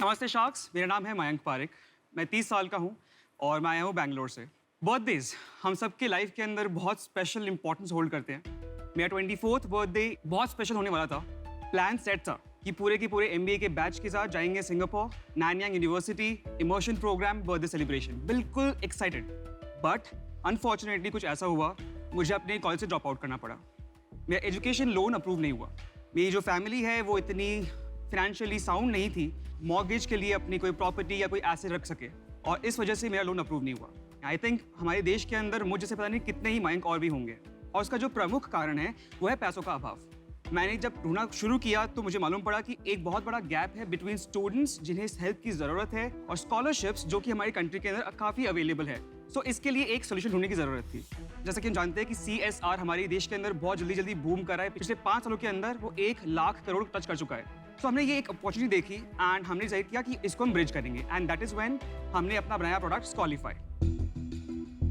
नमस्ते शार्क्स, मेरा नाम है मयंक पारिक। मैं 30 साल का हूँ और मैं आया हूँ बैंगलोर से। बर्थडेज हम सबके लाइफ के अंदर बहुत स्पेशल इंपॉर्टेंस होल्ड करते हैं। मेरा 24th बर्थडे बहुत स्पेशल होने वाला था। प्लान सेट था कि पूरे के पूरे MBA के बैच के साथ जाएंगे Singapore, Nanyang university, immersion programme, birthday celebration. बिल्कुल एक्साइटेड। बट अनफॉर्चुनेटली कुछ ऐसा हुआ, मुझे अपने कॉलेज से ड्रॉप आउट करना पड़ा। मेरा एजुकेशन लोन अप्रूव नहीं हुआ। मेरी जो फैमिली है वो इतनी फाइनेंशियली साउंड नहीं थी मॉर्गेज के लिए अपनी कोई प्रॉपर्टी या कोई एसेट रख सके, और इस वजह से मेरा लोन अप्रूव नहीं हुआ। आई थिंक हमारे देश के अंदर मुझ जैसे पता नहीं कितने ही मयंक और भी होंगे, और उसका जो प्रमुख कारण है वो है पैसों का अभाव। मैंने जब ढूंढना शुरू किया तो मुझे मालूम पड़ा कि एक बहुत बड़ा गैप है बिटवीन स्टूडेंट्स जिन्हें इस हेल्प की जरूरत है और स्कॉलरशिप्स जो कि हमारी कंट्री के अंदर काफी अवेलेबल है। सो इसके लिए एक सोल्यूशन ढूंढने की जरूरत थी। जैसा कि हम जानते हैं कि CSR हमारे देश के अंदर बहुत जल्दी जल्दी बूम कर रहा है। पिछले 5 सालों के अंदर वो 1 लाख करोड़ टच कर चुका है। तो हमने ये एक अपॉर्चुनिटी देखी एंड हमने डिसाइड किया कि इसको हम ब्रिज करेंगे, एंड दैट इज व्हेन हमने अपना बनाया प्रोडक्ट स्कॉलिफाई।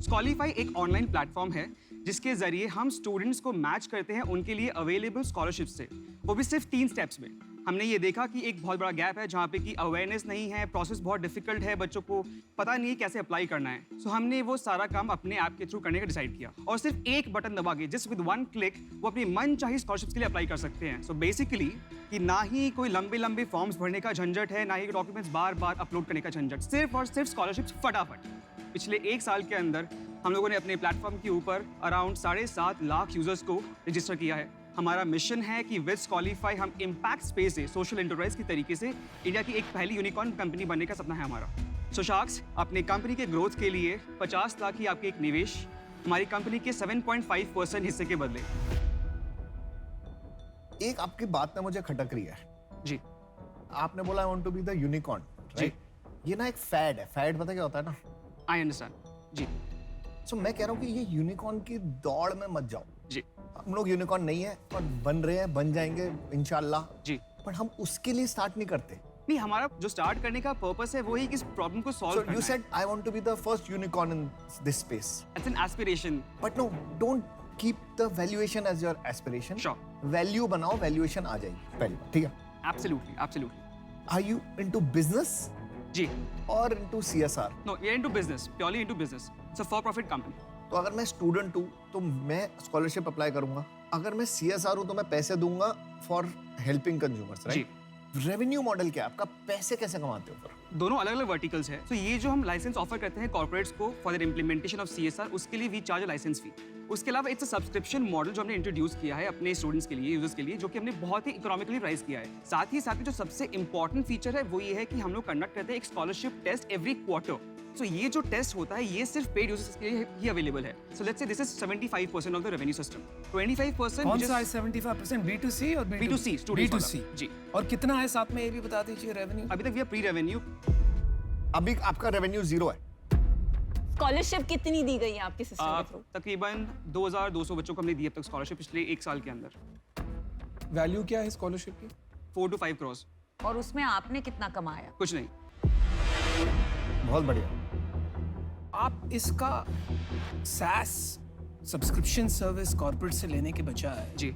स्कॉलिफाई एक ऑनलाइन प्लेटफॉर्म है जिसके जरिए हम स्टूडेंट्स को मैच करते हैं उनके लिए अवेलेबल स्कॉलरशिप से, वो भी सिर्फ 3 स्टेप्स में। हमने ये देखा कि एक बहुत बड़ा गैप है जहाँ पे कि अवेयरनेस नहीं है, प्रोसेस बहुत डिफिकल्ट है, बच्चों को पता नहीं है कैसे अप्लाई करना है। सो हमने वो सारा काम अपने ऐप के थ्रू करने का डिसाइड किया, और सिर्फ एक बटन दबा के जस्ट विद 1 क्लिक वो अपनी मन चाही स्कॉलरशिप के लिए अप्लाई कर सकते हैं। सो बेसिकली कि ना ही कोई लंबे लंबे फॉर्म्स भरने का झंझट है, ना ही डॉक्यूमेंट्स बार बार अपलोड करने का झंझट, सिर्फ और सिर्फ स्कॉलरशिप फटाफट। पिछले 1 साल के अंदर हम लोगों ने अपने प्लेटफॉर्म के ऊपर अराउंड 7.5 लाख यूजर्स को रजिस्टर किया है। हमारा मिशन है कि विद स्कॉलिफाई हम इम्पैक्ट स्पेस से सोशल एंटरप्राइज की तरीके से इंडिया की एक पहली यूनिकॉर्न कंपनी बनने का सपना है हमारा। सो शार्क्स, अपने कंपनी के ग्रोथ के लिए 50 लाख ही आपके एक निवेश हमारी कंपनी के 7.5% हिस्से के बदले। एक आपकी बात ना मुझे खटक रही है जी। आपने बोला I want to be the unicorn, right? ये ना एक फैड है। फैड पता क्या होता है ना? आई अंडरस्टैंड जी। सो मैं कह रहा हूँ कि ये यूनिकॉर्न की दौड़ में मत जाओ जी। हम लोग यूनिकॉर्न नहीं है और बन रहे हैं, बन जाएंगे इंशाल्लाह जी। पर हम उसके लिए स्टार्ट नहीं करते। नहीं, हमारा जो स्टार्ट करने का पर्पस है वो ही कि इस प्रॉब्लम को सॉल्व करना है। You said I want to be the first unicorn in this space. It's an aspiration. But no, don't keep the valuation as your aspiration. Sure. Value बनाओ, वैल्यूएशन आ जाएगी पहली बात, ठीक है? Absolutely, absolutely. Are you into business जी। और into CSR? No, we are into business, purely into business. It's a for profit company. तो अगर मैं स्टूडेंट हूँ तो मैं स्कॉलरशिप अप्लाई करूंगा। अगर मैं CSR हूँ तो मैं पैसे दूंगा for helping consumers, right? Revenue model क्या है आपका? पैसे कैसे कमाते हो फिर? दोनों अलग अलग वर्टिकल्स है। तो ये जो हम लाइसेंस ऑफर करते हैं कॉर्पोरेट्स को for the implementation of CSR, उसके लिए वी चार्ज लाइसेंस फी। उसके अलावा इट्स अ सब्सक्रिप्शन मॉडल जो हमने इंट्रोड्यूस किया है अपने स्टूडेंट्स के लिए, यूजर्स के लिए, जो कि हमने बहुत ही इकोनॉमिकली प्राइस किया है। साथ ही जो सबसे इंपॉर्टेंट फीचर है वो ये है कि हम लोग कंडक्ट करते हैं एक स्कॉलरशिप टेस्ट एवरी क्वार्टर। सो ये जो टेस्ट होता है ये सिर्फ पेड यूजर्स के लिए ही अवेलेबल है। So let's say this is 75% of the revenue system. 25% कौन सा है 75%? B2C और B2C स्टूडेंट्स B2C जी। और कितना है साथ में ये भी बता दीजिए रेवेन्यू। अभी तक वी आर प्री रेवेन्यू। अभी आपका रेवेन्यू 0 है। स्कॉलरशिप कितनी दी गई है आपके सिस्टम के थ्रू? तकरीबन 2200 बच्चों को हमने दी अब तक स्कॉलरशिप पिछले 1 साल के अंदर। वैल्यू क्या है स्कॉलरशिप की? 4 to 5 crores। और उसमें आपने कितना कमाया? कुछ नहीं। बहुत बढ़िया। आप इसका SaaS सब्सक्रिप्शन सर्विस कॉर्पोरेट से लेने के बजाय जी।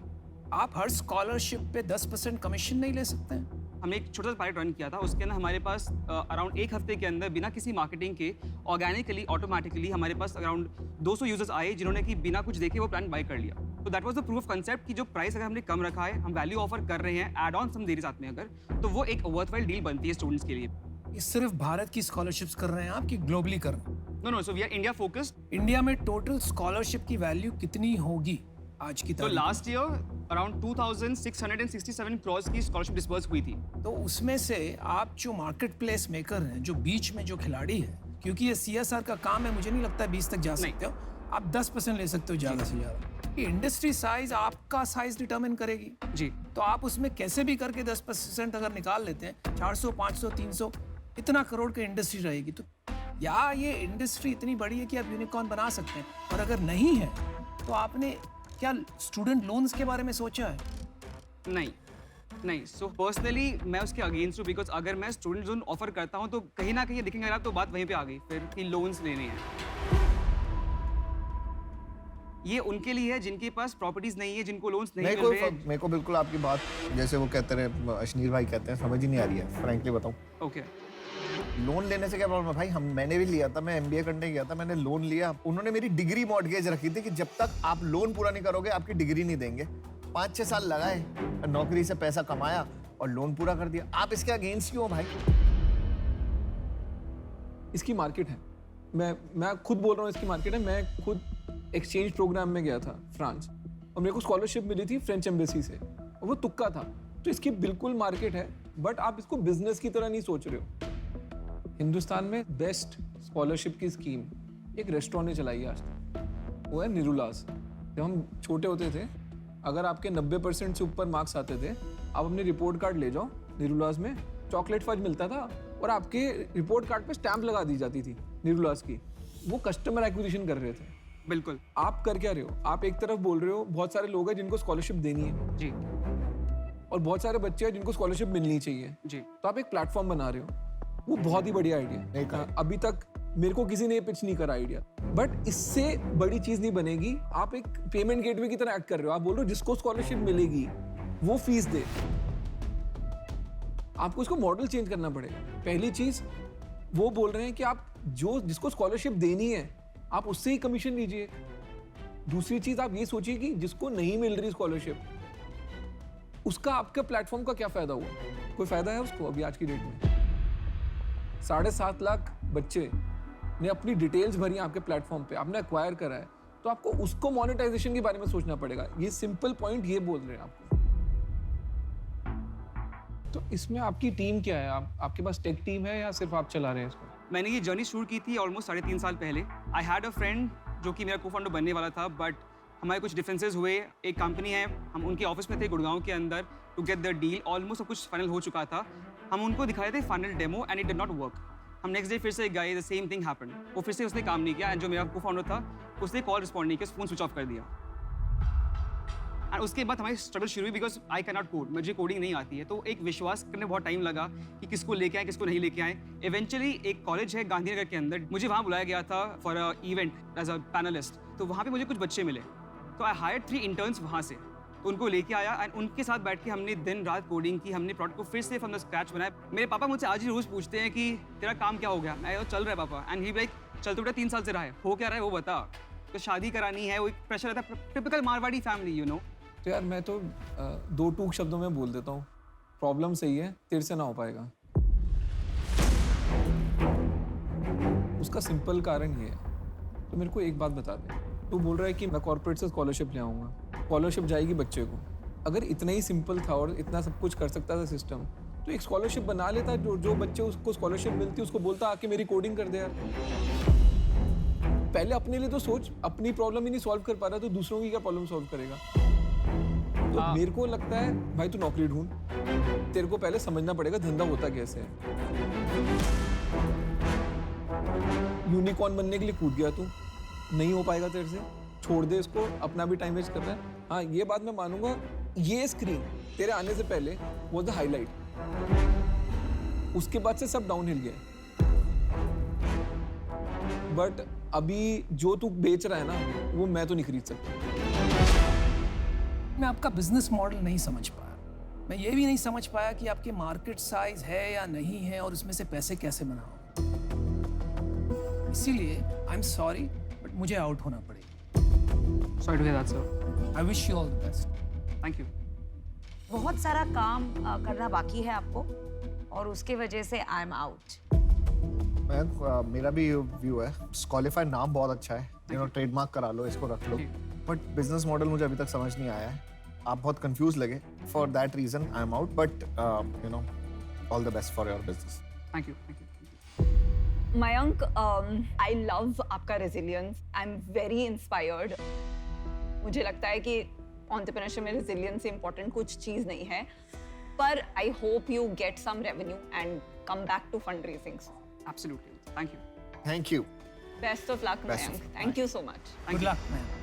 आप हर स्कॉलरशिप पे 10% कमीशन नहीं ले सकते हैं? हमने एक छोटा सा पायलट रन किया था, उसके अंदर हमारे पास अराउंड 1 हफ्ते के अंदर बिना किसी मार्केटिंग के ऑर्गेनिकली ऑटोमेटिकली हमारे पास अराउंड 200 यूजर्स आए जिन्होंने कि बिना कुछ देखे वो प्लान बाय कर लिया। तो that was the proof of concept कि जो प्राइस अगर हमने कम रखा है, हम वैल्यू ऑफर कर रहे हैं, एड ऑन हम दे रहे साथ में अगर, तो वो एक वर्थवाइल डील बनती है स्टूडेंट्स के लिए। ये सिर्फ भारत की स्कॉलरशिप्स कर रहे हैं आप कि ग्लोबली कर रहे हैं? No, so we are India focused. India में टोटल स्कॉलरशिप की वैल्यू कितनी होगी आज की तो तारीख में? लास्ट ईयर अराउंड 2667 crores की स्कॉलरशिप डिस्बर्स हुई थी। तो उसमें से आप जो मार्केट प्लेस मेकर हैं, जो बीच में जो खिलाड़ी है, क्योंकि ये CSR का काम है, मुझे नहीं लगता 20 तक जा सकते हो आप, 10% ले सकते हो ज्यादा से ज्यादा। ये इंडस्ट्री साइज आपका साइज डिटरमिन करेगी जी। तो आप उसमें कैसे भी करके 10% अगर निकाल लेते हैं, 400, 500, 300 इतना करोड़ की इंडस्ट्री रहेगी। तो या ये इंडस्ट्री इतनी बड़ी है कि आप यूनिकॉर्न बना सकते हैं, और अगर नहीं है तो आपने क्या स्टूडेंट लोन्स के बारे में सोचा है? नहीं। सो पर्सनली मैं उसके अगेंस्ट हूँ, बिकॉज अगर मैं स्टूडेंट लोन ऑफर करता हूँ तो कहीं ना कहीं दिखेंगे आप, तो बात वहीं पे आ गई फिर कि लोन्स लेने हैं। ये उनके लिए है जिनके पास प्रॉपर्टीज नहीं है, जिनको लोन्स नहीं मेरे मिल रहे हैं। मेरे को बिल्कुल आपकी बात, जैसे वो कहते रहे अशनीर भाई कहते हैं, समझ ही नहीं आ रही है फ्रैंकली बताऊं। ओके लोन लेने से क्या प्रॉब्लम है भाई? मैंने भी लिया था, मैं एमबीए करने गया था, मैंने लोन लिया, उन्होंने मेरी डिग्री मॉर्टगेज रखी थी कि जब तक आप लोन पूरा नहीं करोगे आपकी डिग्री नहीं देंगे। 5-6 साल लगाए, नौकरी से पैसा कमाया और लोन पूरा कर दिया। आप इसके अगेंस्ट क्यों हो भाई? इसकी मार्केट है, मैं खुद बोल रहा हूँ इसकी मार्केट है। मैं खुद एक्सचेंज प्रोग्राम में गया था फ्रांस और मेरे को स्कॉलरशिप मिली थी फ्रेंच एम्बेसी से और वो तुक्का था। तो इसकी बिल्कुल मार्केट है, बट आप इसको बिजनेस की तरह नहीं सोच रहे हो। हिंदुस्तान में बेस्ट स्कॉलरशिप की स्कीम एक रेस्टोरेंट ने चलाई है आज तक, वो है निरुलास। जब हम छोटे होते थे, अगर आपके 90% से ऊपर मार्क्स आते थे, आप अपने रिपोर्ट कार्ड ले जाओ, निरुलास में चॉकलेट फज मिलता था और आपके रिपोर्ट कार्ड पे स्टैंप लगा दी जाती थी निरुलास की। वो कस्टमर एक्विजिशन कर रहे थे। बिल्कुल आप कर क्या रहे हो? आप एक तरफ बोल रहे हो बहुत सारे लोग हैं जिनको स्कॉलरशिप देनी है जी और बहुत सारे बच्चे हैं जिनको स्कॉलरशिप मिलनी चाहिए, जी। तो आप एक प्लेटफॉर्म बना रहे हो। वो बहुत ही बढ़िया नहीं आइडिया। कहा। अभी तक मेरे को किसी ने पिच नहीं करा आइडिया, बट इससे बड़ी चीज नहीं बनेगी। आप एक पेमेंट गेटवे की तरह एक्ट कर रहे हो। आप बोल रहे हो जिसको स्कॉलरशिप मिलेगी वो फीस दे। आपको इसको मॉडल चेंज करना पड़ेगा। पहली चीज, वो बोल रहे हैं कि आप जिसको स्कॉलरशिप देनी है आप उससे ही कमीशन लीजिए। दूसरी चीज, आप ये सोचिए कि जिसको नहीं मिल रही स्कॉलरशिप, उसका आपके प्लेटफॉर्म का क्या फायदा हुआ? कोई फायदा है उसको? अभी आज की डेट में 7.5 लाख बच्चे ने अपनी डिटेल्स भरी आपके प्लेटफॉर्म पे, आपने एक्वायर करा है, तो आपको उसको मोनेटाइजेशन के बारे में सोचना पड़ेगा। ये सिंपल पॉइंट ये बोल रहे हैं आपको। तो इसमें आपकी टीम क्या है? आपके पास टेक टीम है या सिर्फ आप चला रहे हैं इसको? मैंने ये जर्नी शुरू की थी ऑलमोस्ट 3.5 साल पहले। आई हैड अ फ्रेंड जो कि मेरा को फाउंडर बनने वाला था, बट हमारे कुछ डिफरेंसेस हुए। एक कंपनी है, हम उनके ऑफिस में थे गुड़गांव के अंदर to get the deal. Almost सब कुछ फाइनल हो चुका था। हम उनको दिखाए थे final demo and it did not work. हम नेक्स्ट डे फिर से गए, द सेम थिंग हैपेंड। वो फिर से उसने काम नहीं किया एंड जो मेरा को फाउंडर था उसने कॉल रिस्पॉन्ड नहीं किया, फ़ोन स्विच ऑफ कर दिया। एंड उसके बाद हमारी स्ट्रगल शुरू हुई because I can not code, मुझे कोडिंग नहीं आती है। तो एक विश्वास करने बहुत टाइम लगा कि किसको लेके आए किसको नहीं लेके आए। इवेंचुअली एक कॉलेज है गांधीनगर के अंदर, मुझे वहाँ बुलाया गया था for a event as a panelist. तो वहाँ पे मुझे कुछ बच्चे मिले, तो आई हायर्ड 3 इंटर्न्स वहाँ से। तो उनको लेके आया एंड उनके साथ बैठ के हमने दिन रात कोडिंग की। हमने प्रोडक्ट को फिर से फ्रॉम द स्क्रैच बनाया। मेरे पापा मुझसे आज ही रोज़ पूछते हैं कि तेरा काम क्या हो गया। मैं चल रहा है पापा, एंड ही लाइक चल तो बेटा 3 साल से रहा है, हो क्या रहा है वो बता। तो शादी करानी है, वो एक प्रेशर रहता है, typical Marwari family you know. तो यार मैं तो 2 टूक शब्दों में बोल देता हूँ, प्रॉब्लम सही है, तेरे से ना हो पाएगा। उसका सिंपल कारण ये है। तो मेरे को एक बात बता दे, तू बोल रहा है कि मैं कॉर्पोरेट से स्कॉलरशिप ले आऊँगा, स्कॉलरशिप जाएगी बच्चे को। अगर इतना ही सिंपल था और इतना सब कुछ कर सकता था सिस्टम, तो एक स्कॉलरशिप बना लेता। जो बच्चे उसको स्कॉलरशिप मिलती उसको बोलता आके मेरी कोडिंग कर दे यार। पहले अपने लिए तो सोच, अपनी प्रॉब्लम ही नहीं सॉल्व कर पा रहा तो दूसरों की क्या प्रॉब्लम सॉल्व करेगा? तो मेरे को लगता है भाई तू नौकरी ढूंढ, तेरे को पहले समझना पड़ेगा धंधा होता कैसे है। यूनिकॉर्न बनने के लिए कूद गया तू, नहीं हो पाएगा तेरे से, छोड़ दे इसको, अपना भी टाइम वेस्ट कर रहा है। हाँ ये बात मैं मानूंगा, ये स्क्रीन तेरे आने से पहले वो द हाईलाइट, उसके बाद से सब डाउनहिल गया। बट अभी जो तू बेच रहा है ना, वो मैं तो नहीं खरीद सकता। मैं आपका बिजनेस मॉडल नहीं समझ पाया। मैं ये भी नहीं समझ पाया कि आपके मार्केट साइज है या नहीं है और उसमें से पैसे कैसे बनाओ। इसीलिए आई एम सॉरी बट मुझे आउट होना पड़ेगा। Sorry to hear that sir. I wish you all the best. Thank you. बहुत सारा काम करना बाकी है आपको और उसके वजह से आई एम आउट। मेरा भी व्यू है, स्कॉलिफाई नाम बहुत अच्छा है, यू नो ट्रेडमार्क करा लो, इसको रख लो, बट बिजनेस मॉडल मुझे अभी तक समझ नहीं आया है। आप बहुत कंफ्यूज लगे, for that reason I am out, but you know all the best for your business. Thank you. Mayank, I love आपका resilience. I am very inspired. मुझे लगता है कि एंटरप्रेन्योरशिप में रेजिलियंस से इम्पोर्टेंट कुछ चीज़ नहीं है, पर I hope you get some revenue and come back to fund raising. Absolutely. Thank you. Thank you. Best of luck, Best of Mayank. luck. Thank you so much. Good luck man.